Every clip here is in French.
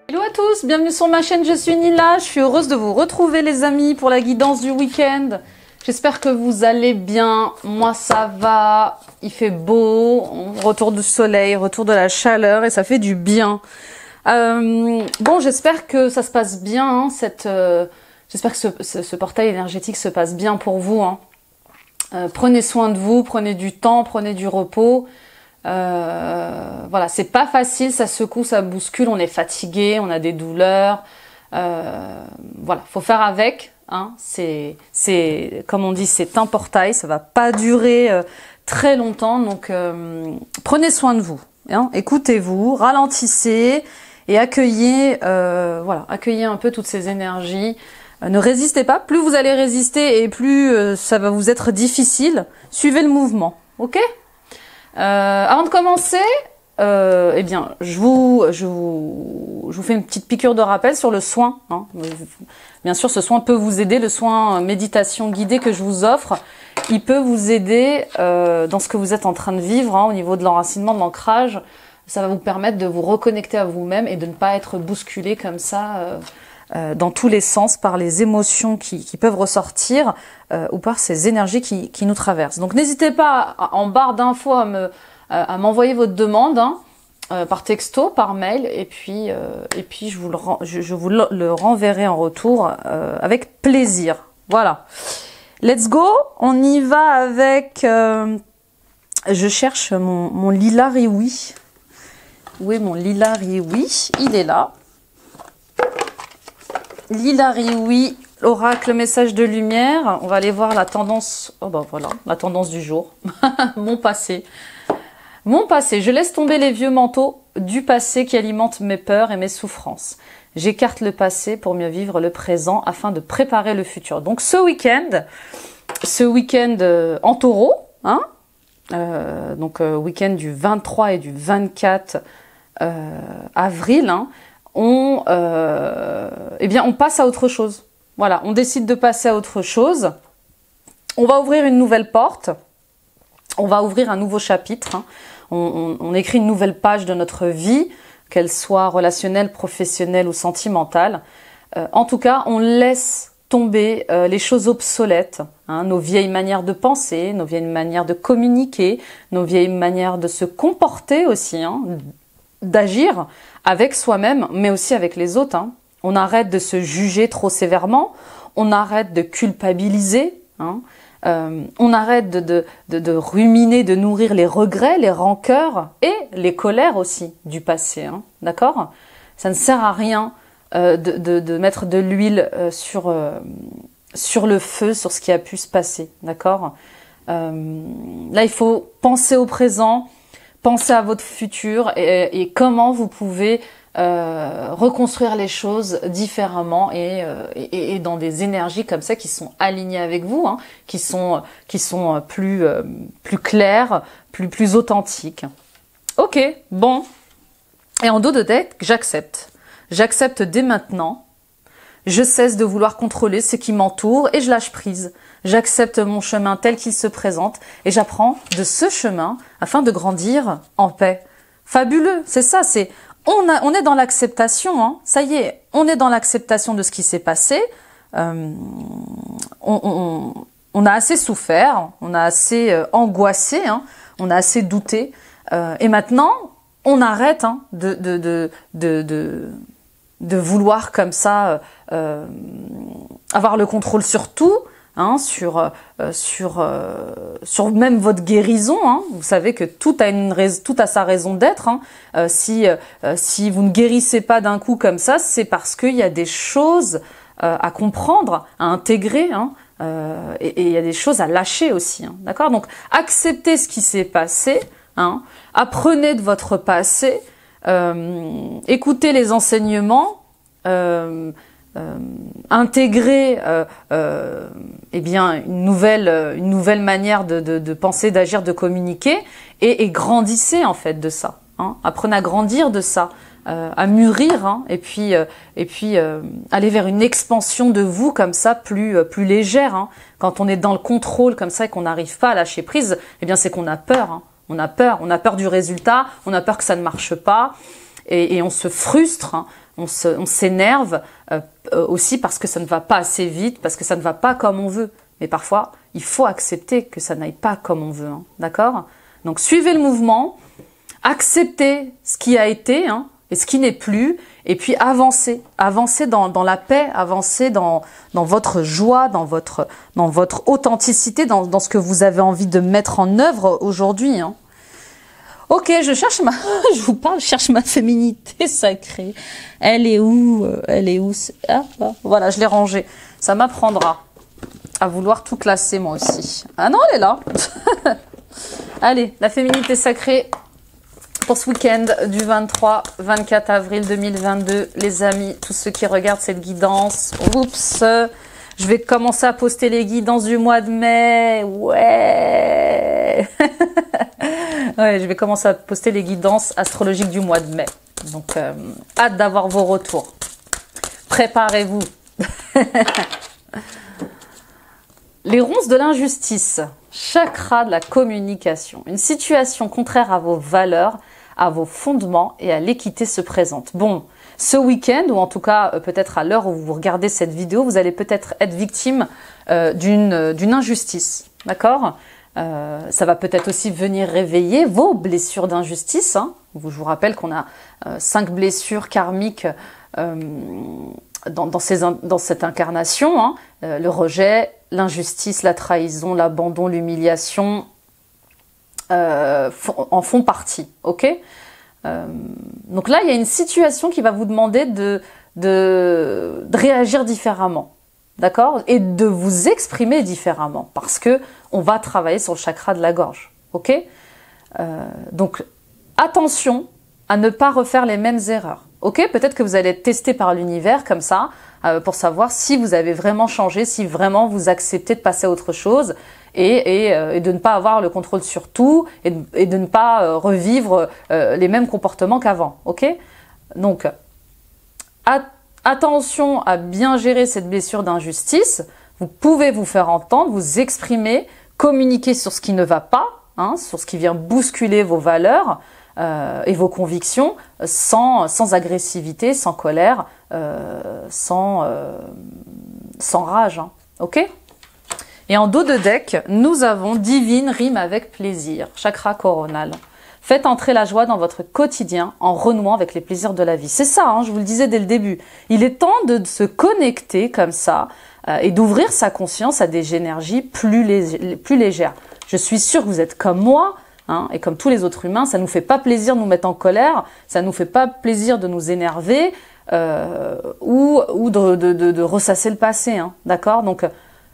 Hello à tous, bienvenue sur ma chaîne, je suis Nila, je suis heureuse de vous retrouver les amis pour la guidance du week-end. J'espère que vous allez bien, moi ça va, il fait beau, retour du soleil, retour de la chaleur et ça fait du bien. Bon, j'espère que ça se passe bien, hein, j'espère que ce portail énergétique se passe bien pour vous. Hein. Prenez soin de vous, prenez du temps, prenez du repos. Voilà, c'est pas facile, ça secoue, ça bouscule, on est fatigué, on a des douleurs. Voilà, faut faire avec. Hein. C'est comme on dit, c'est un portail, ça va pas durer très longtemps. Donc prenez soin de vous. Hein. Écoutez-vous, ralentissez et accueillez, voilà, accueillez un peu toutes ces énergies. Ne résistez pas. Plus vous allez résister et plus ça va vous être difficile. Suivez le mouvement, ok? Avant de commencer, eh bien, je vous fais une petite piqûre de rappel sur le soin. Hein. Bien sûr, ce soin peut vous aider. Le soin méditation guidée que je vous offre, il peut vous aider dans ce que vous êtes en train de vivre, hein, au niveau de l'enracinement, de l'ancrage. Ça va vous permettre de vous reconnecter à vous-même et de ne pas être bousculé comme ça dans tous les sens par les émotions qui peuvent ressortir ou par ces énergies qui nous traversent. Donc n'hésitez pas en barre d'infos à m'envoyer votre demande hein, par texto, par mail et puis je vous le renverrai en retour avec plaisir. Voilà. Let's go, on y va avec je cherche mon lilas rioui. Où est mon lilas rioui? Il est là. Lilas rioui, l'oracle message de lumière. On va aller voir la tendance. Oh ben voilà, la tendance du jour. Mon passé. Mon passé. Je laisse tomber les vieux manteaux du passé qui alimentent mes peurs et mes souffrances. J'écarte le passé pour mieux vivre le présent afin de préparer le futur. Donc ce week-end en taureau, hein, donc week-end du 23 et du 24 avril, hein, eh bien, on passe à autre chose. Voilà, on décide de passer à autre chose. On va ouvrir une nouvelle porte. On va ouvrir un nouveau chapitre. Hein. On écrit une nouvelle page de notre vie, qu'elle soit relationnelle, professionnelle ou sentimentale. En tout cas, on laisse tomber les choses obsolètes, hein, nos vieilles manières de penser, nos vieilles manières de communiquer, nos vieilles manières de se comporter aussi, hein, d'agir avec soi-même, mais aussi avec les autres. Hein. On arrête de se juger trop sévèrement, on arrête de culpabiliser, hein. On arrête de ruminer, de nourrir les regrets, les rancœurs et les colères aussi du passé. Hein. D'accord ? Ça ne sert à rien de mettre de l'huile sur le feu, sur ce qui a pu se passer. D'accord ? Là, il faut penser au présent, pensez à votre futur et comment vous pouvez reconstruire les choses différemment et dans des énergies comme ça qui sont alignées avec vous, hein, qui sont plus claires, plus authentiques. Ok, bon. Et en dos de deck, j'accepte. J'accepte dès maintenant. Je cesse de vouloir contrôler ce qui m'entoure et je lâche prise. J'accepte mon chemin tel qu'il se présente et j'apprends de ce chemin afin de grandir en paix. Fabuleux, c'est ça, on est dans l'acceptation, hein. Ça y est, on est dans l'acceptation de ce qui s'est passé. On a assez souffert, on a assez angoissé, hein, on a assez douté. Et maintenant, on arrête hein, de vouloir comme ça avoir le contrôle sur tout. Hein, sur même votre guérison, hein. Vous savez que tout a sa raison d'être. Hein. Si vous ne guérissez pas d'un coup comme ça, c'est parce qu'il y a des choses à comprendre, à intégrer, hein, et il y a des choses à lâcher aussi. Hein, d'accord ? Donc acceptez ce qui s'est passé, hein, apprenez de votre passé, écoutez les enseignements. Intégrer eh bien une nouvelle manière de penser, d'agir, de communiquer et grandissez en fait de ça. Hein. Apprenez à grandir de ça, à mûrir hein, et puis aller vers une expansion de vous comme ça plus légère. Hein. Quand on est dans le contrôle comme ça et qu'on n'arrive pas à lâcher prise, eh bien c'est qu'on a peur. Hein. On a peur du résultat, on a peur que ça ne marche pas et on se frustre. Hein. on s'énerve aussi parce que ça ne va pas assez vite, parce que ça ne va pas comme on veut. Mais parfois, il faut accepter que ça n'aille pas comme on veut, hein, d'accord? Donc, suivez le mouvement, acceptez ce qui a été hein, et ce qui n'est plus, et puis avancez. Avancez dans la paix, avancez dans votre joie, dans votre authenticité, dans ce que vous avez envie de mettre en œuvre aujourd'hui. Hein. Ok, je cherche je vous parle, je cherche ma féminité sacrée. Elle est où? Ah, voilà, je l'ai rangée. Ça m'apprendra à vouloir tout classer moi aussi. Ah non, elle est là. Allez, la féminité sacrée pour ce week-end du 23-24 avril 2022. Les amis, tous ceux qui regardent cette guidance. Oups, je vais commencer à poster les guidances du mois de mai. Ouais. Ouais, je vais commencer à poster les guidances astrologiques du mois de mai. Donc, hâte d'avoir vos retours. Préparez-vous. Les ronces de l'injustice, chakra de la communication. Une situation contraire à vos valeurs, à vos fondements et à l'équité se présente. Bon, ce week-end, ou en tout cas peut-être à l'heure où vous regardez cette vidéo, vous allez peut-être être victime d'une injustice, d'accord? Ça va peut-être aussi venir réveiller vos blessures d'injustice. Hein. Je vous rappelle qu'on a 5 blessures karmiques dans cette incarnation. Hein. Le rejet, l'injustice, la trahison, l'abandon, l'humiliation en font partie. Ok? Donc là, il y a une situation qui va vous demander de réagir différemment. D'accord? Et de vous exprimer différemment. Parce que on va travailler sur le chakra de la gorge. Ok? Donc, attention à ne pas refaire les mêmes erreurs. Ok? Peut-être que vous allez être testé par l'univers comme ça, pour savoir si vous avez vraiment changé, si vraiment vous acceptez de passer à autre chose et de ne pas avoir le contrôle sur tout et de ne pas revivre les mêmes comportements qu'avant. Ok? Donc, attention à bien gérer cette blessure d'injustice. Vous pouvez vous faire entendre, vous exprimer, communiquer sur ce qui ne va pas, hein, sur ce qui vient bousculer vos valeurs et vos convictions, sans agressivité, sans colère, sans rage. Hein, ok? Et en dos de deck, nous avons divine rime avec plaisir, chakra coronal. Faites entrer la joie dans votre quotidien en renouant avec les plaisirs de la vie. C'est ça, hein, je vous le disais dès le début. Il est temps de se connecter comme ça et d'ouvrir sa conscience à des énergies plus légères. Je suis sûre que vous êtes comme moi, hein, et comme tous les autres humains, ça nous fait pas plaisir de nous mettre en colère, ça nous fait pas plaisir de nous énerver ou de ressasser le passé. Hein, d'accord? Donc,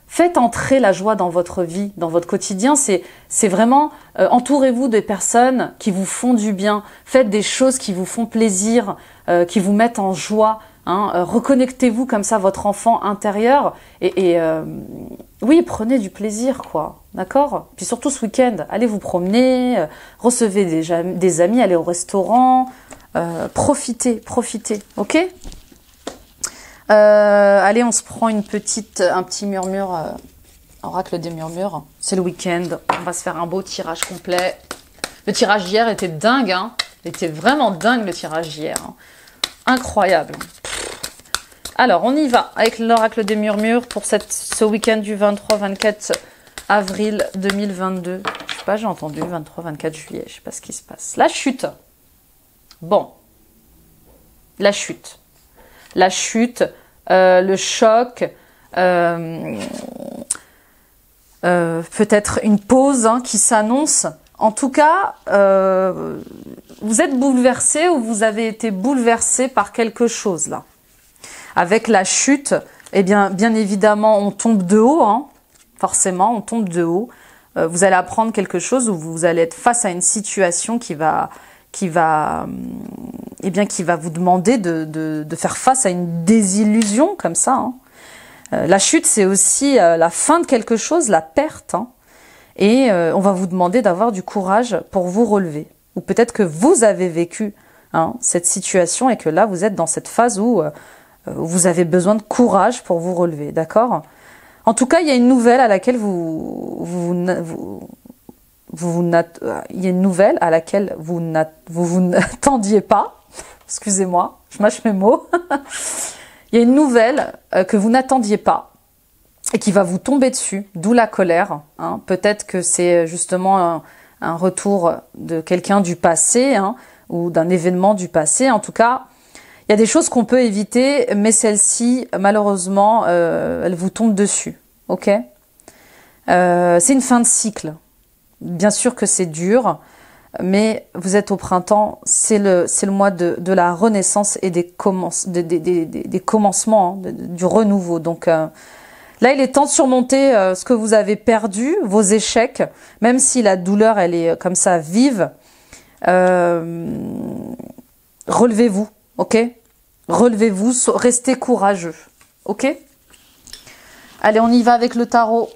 faites entrer la joie dans votre vie, dans votre quotidien. C'est vraiment, entourez-vous des personnes qui vous font du bien. Faites des choses qui vous font plaisir, qui vous mettent en joie. Hein. Reconnectez-vous comme ça à votre enfant intérieur. Oui, prenez du plaisir, quoi. D'accord? Puis surtout ce week-end, allez vous promener, recevez des amis, allez au restaurant. Profitez, ok? Allez, on se prend un petit murmure, oracle des murmures. C'est le week-end, on va se faire un beau tirage complet. Le tirage d'hier était dingue, hein. Il était vraiment dingue le tirage d'hier. Hein. Incroyable. Alors, on y va avec l'oracle des murmures pour ce week-end du 23-24 avril 2022. Je sais pas, j'ai entendu 23-24 juillet, je sais pas ce qui se passe. La chute. Bon. La chute. La chute, le choc, peut-être une pause hein, qui s'annonce. En tout cas, vous êtes bouleversé ou vous avez été bouleversé par quelque chose là. Avec la chute, eh bien évidemment, on tombe de haut, hein, forcément, on tombe de haut. Vous allez apprendre quelque chose où vous allez être face à une situation qui va vous demander de faire face à une désillusion comme ça. Hein. La chute, c'est aussi la fin de quelque chose, la perte. Hein. Et on va vous demander d'avoir du courage pour vous relever. Ou peut-être que vous avez vécu hein, cette situation et que là, vous êtes dans cette phase où vous avez besoin de courage pour vous relever. D'accord? En tout cas, il y a une nouvelle à laquelle il y a une nouvelle à laquelle vous n'attendiez pas. Excusez-moi, je mâche mes mots. Il y a une nouvelle que vous n'attendiez pas et qui va vous tomber dessus, d'où la colère. Hein. Peut-être que c'est justement un retour de quelqu'un du passé, hein, ou d'un événement du passé. En tout cas, il y a des choses qu'on peut éviter, mais celle-ci, malheureusement, elle vous tombe dessus. Ok ? C'est une fin de cycle. Bien sûr que c'est dur, mais vous êtes au printemps, c'est le mois de la renaissance et des commencements, hein, du renouveau. Donc là, il est temps de surmonter ce que vous avez perdu, vos échecs, même si la douleur, elle est comme ça vive. Relevez-vous, ok? Relevez-vous, restez courageux, ok? Allez, on y va avec le tarot.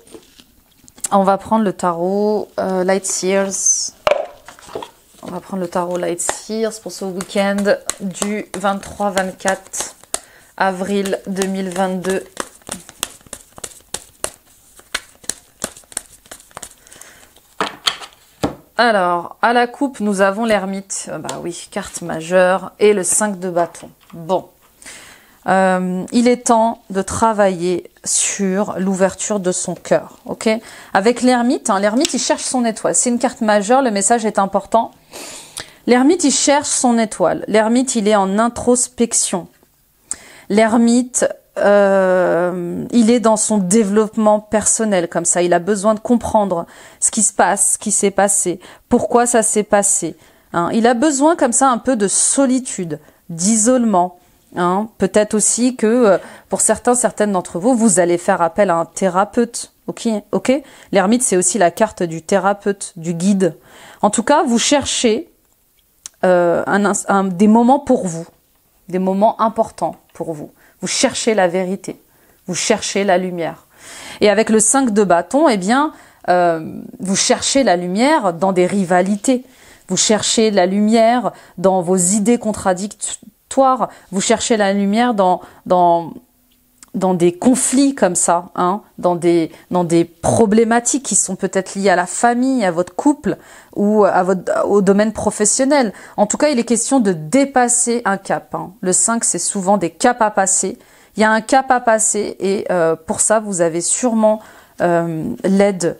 On va prendre le tarot Light Seers. On va prendre le tarot Light Seers pour ce week-end du 23-24 avril 2022. Alors, à la coupe, nous avons l'ermite. Bah oui, carte majeure et le 5 de bâton. Bon. Il est temps de travailler sur l'ouverture de son cœur, ok? Avec l'ermite, hein, l'ermite, il cherche son étoile. C'est une carte majeure, le message est important. L'ermite, il cherche son étoile. L'ermite, il est en introspection. L'ermite, il est dans son développement personnel, comme ça. Il a besoin de comprendre ce qui se passe, ce qui s'est passé, pourquoi ça s'est passé. Hein. Il a besoin, comme ça, un peu de solitude, d'isolement. Hein, peut-être aussi que pour certaines d'entre vous, vous allez faire appel à un thérapeute. Ok. L'ermite, c'est aussi la carte du thérapeute, du guide. En tout cas, vous cherchez des moments pour vous, des moments importants pour vous. Vous cherchez la vérité, vous cherchez la lumière. Et avec le 5 de bâton, eh bien, vous cherchez la lumière dans des rivalités. Vous cherchez la lumière dans vos idées contradictoires. Vous cherchez la lumière dans des conflits comme ça, hein, dans des problématiques qui sont peut-être liées à la famille, à votre couple ou au domaine professionnel. En tout cas, il est question de dépasser un cap. Hein. Le 5, c'est souvent des caps à passer. Il y a un cap à passer et pour ça, vous avez sûrement l'aide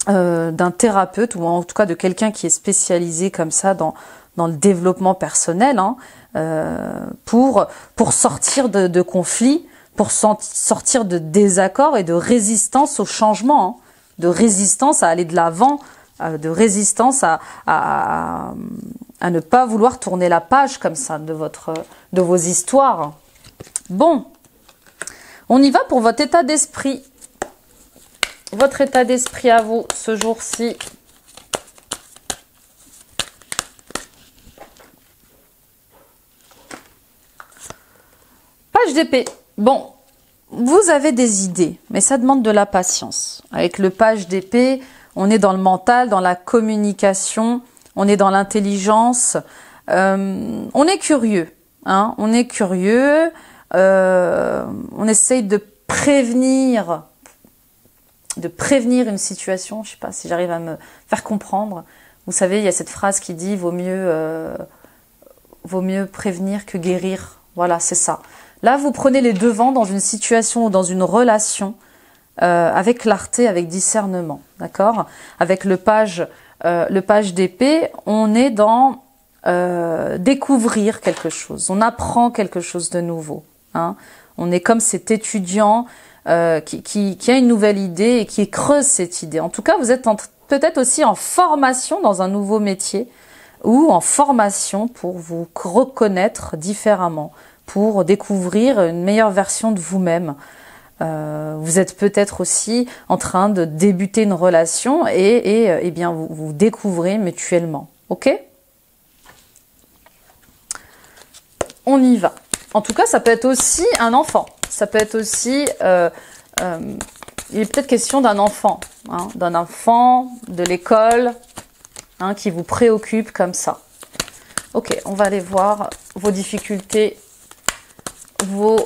d'un thérapeute ou en tout cas de quelqu'un qui est spécialisé comme ça dans le développement personnel, hein, pour sortir de conflits, pour sortir de désaccords et de résistance au changement, hein, de résistance à aller de l'avant, de résistance à ne pas vouloir tourner la page comme ça de vos histoires. Bon, on y va pour votre état d'esprit. Votre état d'esprit à vous ce jour-ci. Page d'épée. Bon, vous avez des idées, mais ça demande de la patience. Avec le page d'épée, on est dans le mental, dans la communication, on est dans l'intelligence, on est curieux, hein, on est curieux, on essaye de prévenir une situation. Je sais pas si j'arrive à me faire comprendre. Vous savez, il y a cette phrase qui dit vaut mieux prévenir que guérir. Voilà, c'est ça. Là, vous prenez les devants dans une situation ou dans une relation avec clarté, avec discernement, d'accord? Avec le page d'épée, on est dans découvrir quelque chose. On apprend quelque chose de nouveau. Hein? On est comme cet étudiant qui a une nouvelle idée et qui creuse cette idée. En tout cas, vous êtes peut-être aussi en formation dans un nouveau métier ou en formation pour vous reconnaître différemment, pour découvrir une meilleure version de vous-même. Vous êtes peut-être aussi en train de débuter une relation et bien vous découvrez mutuellement. Ok ? On y va. En tout cas, ça peut être aussi un enfant. Ça peut être aussi... il est peut-être question d'un enfant, hein, de l'école, hein, qui vous préoccupe comme ça. Ok, on va aller voir vos difficultés, vos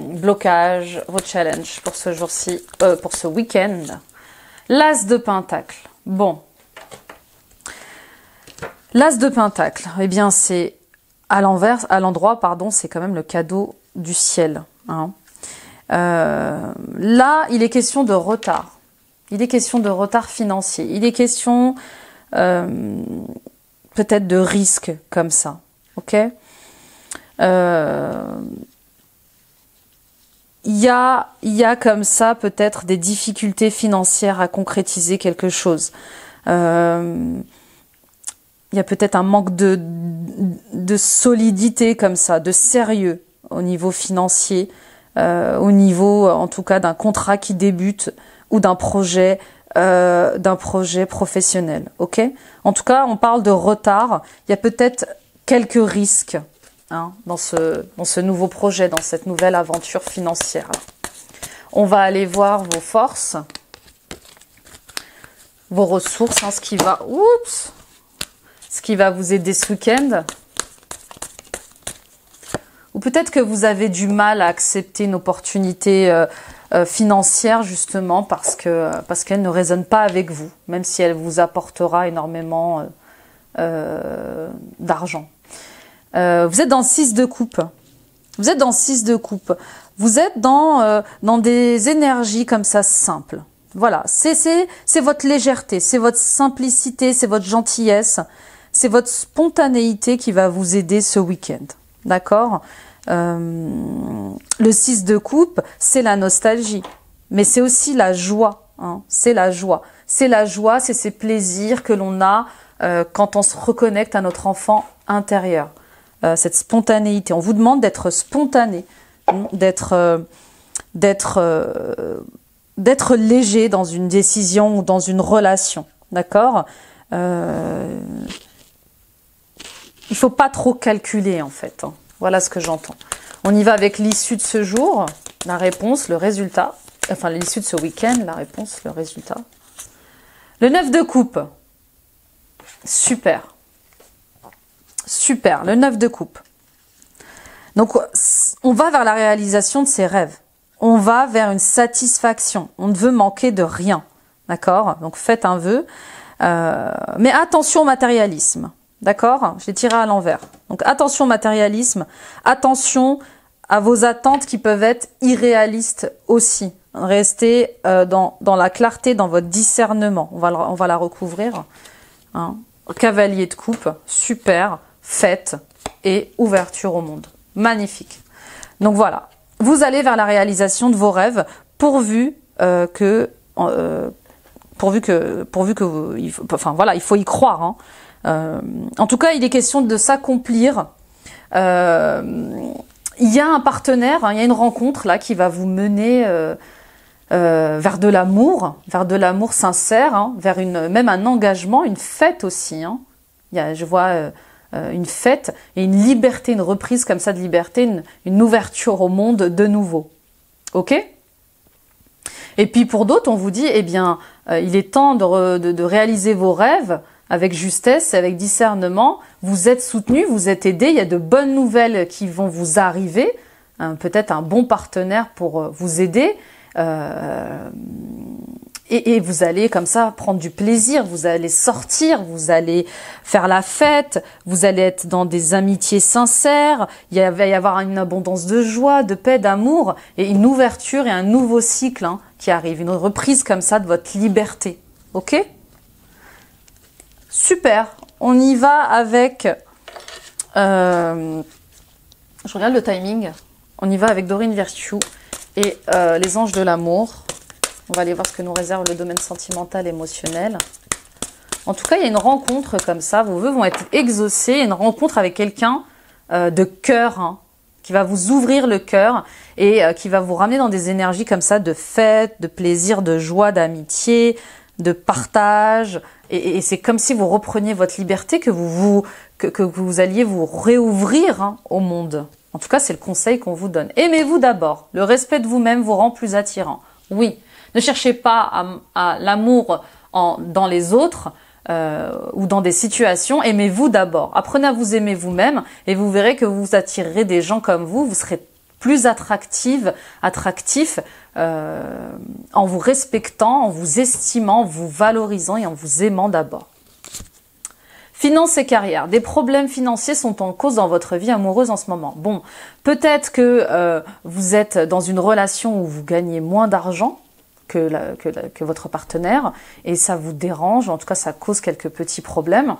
blocages, vos challenges pour ce jour-ci, pour ce week-end. L'As de Pentacle. Bon. L'As de Pentacle, eh bien c'est à l'envers, à l'endroit, pardon, c'est quand même le cadeau du ciel. Hein. Là, il est question de retard. Il est question de retard financier. Il est question peut-être de risque comme ça. Ok. Il y a comme ça peut-être des difficultés financières à concrétiser quelque chose. Il y a peut-être un manque de solidité comme ça, de sérieux au niveau financier, au niveau en tout cas d'un contrat qui débute ou d'un projet professionnel. Ok ? En tout cas, on parle de retard. Il y a peut-être quelques risques. Hein, dans ce nouveau projet, dans cette nouvelle aventure financière. On va aller voir vos forces, vos ressources, hein, ce qui va vous aider ce week-end. Ou peut-être que vous avez du mal à accepter une opportunité financière justement parce qu'elle ne résonne pas avec vous, même si elle vous apportera énormément d'argent. Vous êtes dans le 6 de coupe. Vous êtes dans le 6 de coupe. Vous êtes dans des énergies comme ça simples. Voilà, c'est votre légèreté, c'est votre simplicité, c'est votre gentillesse, c'est votre spontanéité qui va vous aider ce week-end. D'accord ? Le 6 de coupe, c'est la nostalgie. Mais c'est aussi la joie. Hein, c'est la joie. C'est la joie, c'est ces plaisirs que l'on a quand on se reconnecte à notre enfant intérieur. Cette spontanéité. On vous demande d'être spontané, d'être léger dans une décision ou dans une relation. D'accord ? Il faut pas trop calculer en fait. Hein. Voilà ce que j'entends. On y va avec l'issue de ce jour, la réponse, le résultat. Enfin, l'issue de ce week-end, la réponse, le résultat. Le 9 de coupe. Super. Super, le 9 de coupe. Donc, on va vers la réalisation de ses rêves. On va vers une satisfaction. On ne veut manquer de rien. D'accord ? Donc, faites un vœu. Mais attention au matérialisme. D'accord ? Je l'ai tiré à l'envers. Donc, attention au matérialisme. Attention à vos attentes qui peuvent être irréalistes aussi. Restez dans la clarté, dans votre discernement. On va la recouvrir. Hein. Cavalier de coupe. Super. Fête et ouverture au monde. Magnifique. Donc voilà, vous allez vers la réalisation de vos rêves pourvu que enfin voilà, il faut y croire. Hein. En tout cas, il est question de s'accomplir. Il y a un partenaire, hein, il y a une rencontre là qui va vous mener vers de l'amour sincère, hein, vers même un engagement, une fête aussi. Hein. Je vois une fête et une liberté, une reprise comme ça de liberté, une ouverture au monde de nouveau. Ok ? Et puis pour d'autres, on vous dit, eh bien, il est temps de réaliser vos rêves avec justesse et avec discernement. Vous êtes soutenu, vous êtes aidé, il y a de bonnes nouvelles qui vont vous arriver, peut-être un bon partenaire pour vous aider. Et vous allez comme ça prendre du plaisir, vous allez sortir, vous allez faire la fête, vous allez être dans des amitiés sincères, il va y avoir une abondance de joie, de paix, d'amour et une ouverture et un nouveau cycle qui arrive, une reprise comme ça de votre liberté. Ok ? Super, on y va avec... je regarde le timing. On y va avec Dorine Virtue et les anges de l'amour. On va aller voir ce que nous réserve le domaine sentimental, émotionnel. En tout cas, il y a une rencontre comme ça. Vos vœux vont être exaucés. Une rencontre avec quelqu'un de cœur, hein, qui va vous ouvrir le cœur et qui va vous ramener dans des énergies comme ça de fête, de plaisir, de joie, d'amitié, de partage. Et c'est comme si vous repreniez votre liberté, que vous alliez vous réouvrir au monde. En tout cas, c'est le conseil qu'on vous donne. Aimez-vous d'abord. Le respect de vous-même vous rend plus attirant. Oui. Ne cherchez pas à l'amour dans les autres ou dans des situations. Aimez-vous d'abord. Apprenez à vous aimer vous-même et vous verrez que vous attirerez des gens comme vous. Vous serez plus attractif en vous respectant, en vous estimant, en vous valorisant et en vous aimant d'abord. Finances et carrière. Des problèmes financiers sont en cause dans votre vie amoureuse en ce moment. Bon, peut-être que vous êtes dans une relation où vous gagnez moins d'argent que votre partenaire et ça vous dérange, en tout cas ça cause quelques petits problèmes.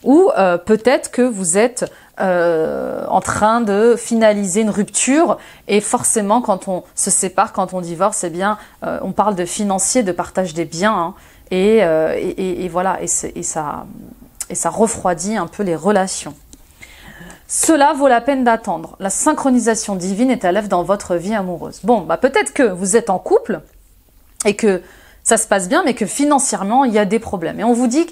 Ou peut-être que vous êtes en train de finaliser une rupture et forcément quand on se sépare, quand on divorce, eh bien on parle de financier, de partage des biens hein, et voilà et ça refroidit un peu les relations. Cela vaut la peine d'attendre. La synchronisation divine est à l'œuvre dans votre vie amoureuse. Bon, bah peut-être que vous êtes en couple et que ça se passe bien, mais que financièrement, il y a des problèmes. Et on vous dit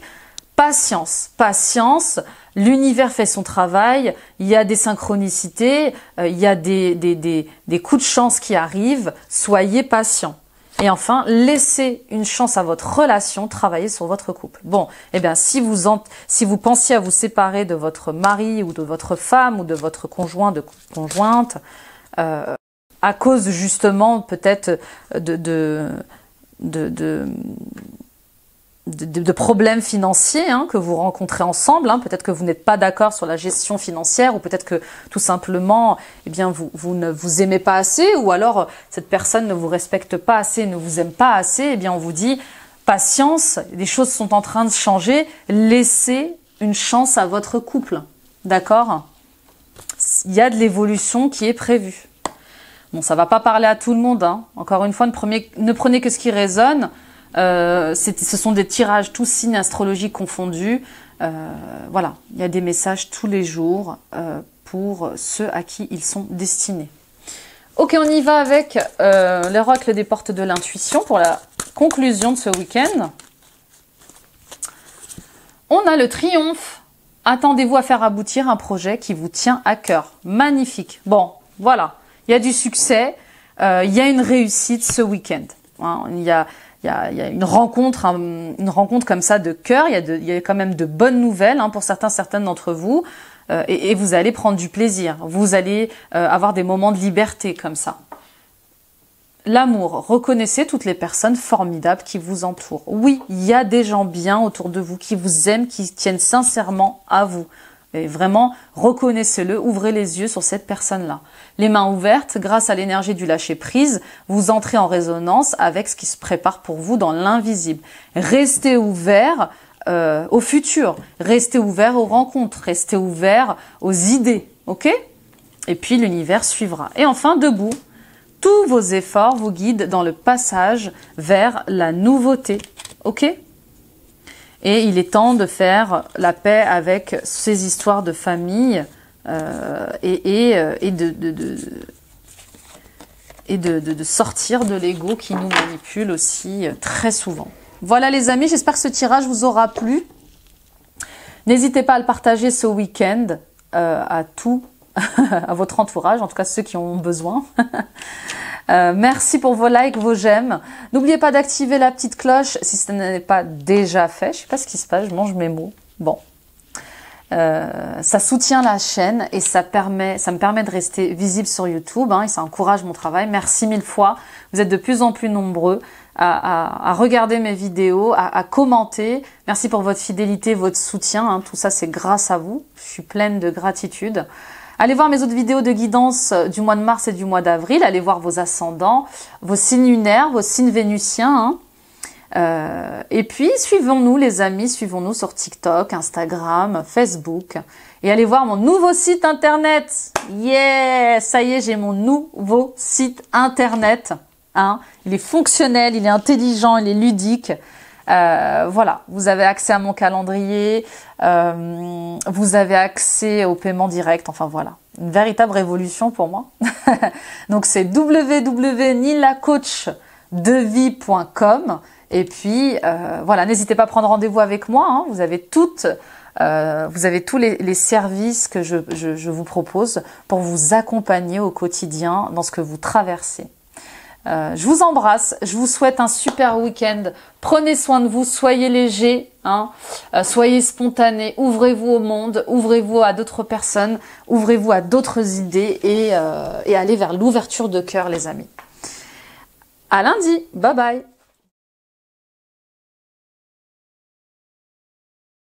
patience, patience, l'univers fait son travail, il y a des synchronicités, il y a des coups de chance qui arrivent, soyez patient. Et enfin, laissez une chance à votre relation, travailler sur votre couple. Bon, eh bien, si vous pensiez à vous séparer de votre mari ou de votre femme ou de votre conjoint, de conjointe, à cause justement peut-être de problèmes financiers hein, que vous rencontrez ensemble, hein. Peut-être que vous n'êtes pas d'accord sur la gestion financière ou peut-être que tout simplement eh bien, vous ne vous aimez pas assez ou alors cette personne ne vous respecte pas assez, ne vous aime pas assez, eh bien on vous dit patience, les choses sont en train de changer, laissez une chance à votre couple, d'accord? Il y a de l'évolution qui est prévue. Bon, ça va pas parler à tout le monde, hein. Encore une fois, ne prenez que ce qui résonne. Ce sont des tirages tous signes astrologiques confondus. Voilà, il y a des messages tous les jours pour ceux à qui ils sont destinés. Ok, on y va avec l'oracle des portes de l'intuition pour la conclusion de ce week-end. On a le triomphe. Attendez-vous à faire aboutir un projet qui vous tient à cœur. Magnifique. Bon, voilà. Il y a du succès, il y a une réussite ce week-end. Hein, il y a une rencontre comme ça de cœur, il y a quand même de bonnes nouvelles hein, pour certaines d'entre vous et vous allez prendre du plaisir. Vous allez avoir des moments de liberté comme ça. L'amour, reconnaissez toutes les personnes formidables qui vous entourent. Oui, il y a des gens bien autour de vous qui vous aiment, qui tiennent sincèrement à vous. Et vraiment, reconnaissez-le, ouvrez les yeux sur cette personne-là. Les mains ouvertes, grâce à l'énergie du lâcher-prise, vous entrez en résonance avec ce qui se prépare pour vous dans l'invisible. Restez ouverts au futur, restez ouverts aux rencontres, restez ouverts aux idées, ok? Et puis l'univers suivra. Et enfin, debout, tous vos efforts vous guident dans le passage vers la nouveauté, ok? Et il est temps de faire la paix avec ces histoires de famille et de sortir de l'ego qui nous manipule aussi très souvent. Voilà les amis, j'espère que ce tirage vous aura plu. N'hésitez pas à le partager ce week-end à votre entourage, en tout cas ceux qui en ont besoin. Merci pour vos likes, vos j'aime. N'oubliez pas d'activer la petite cloche si ce n'est pas déjà fait. Je sais pas ce qui se passe, je mange mes mots. Bon. Ça soutient la chaîne et ça me permet de rester visible sur YouTube hein, et ça encourage mon travail. Merci mille fois. Vous êtes de plus en plus nombreux à regarder mes vidéos, à commenter. Merci pour votre fidélité, votre soutien. Hein. Tout ça, c'est grâce à vous. Je suis pleine de gratitude. Allez voir mes autres vidéos de guidance du mois de mars et du mois d'avril. Allez voir vos ascendants, vos signes lunaires, vos signes vénusiens. Hein. Et puis, suivons-nous les amis, suivons-nous sur TikTok, Instagram, Facebook. Et allez voir mon nouveau site internet. Yeah! Ça y est, j'ai mon nouveau site internet. Hein. Il est fonctionnel, il est intelligent, il est ludique. Voilà, vous avez accès à mon calendrier, vous avez accès au paiement direct, enfin voilà, une véritable révolution pour moi. Donc c'est www.nilacoachdevie.com et puis voilà, n'hésitez pas à prendre rendez-vous avec moi, hein, vous avez tous les services que je vous propose pour vous accompagner au quotidien dans ce que vous traversez. Je vous embrasse, je vous souhaite un super week-end, prenez soin de vous, soyez légers, hein, soyez spontanés, ouvrez-vous au monde, ouvrez-vous à d'autres personnes, ouvrez-vous à d'autres idées et allez vers l'ouverture de cœur les amis. À lundi, bye bye.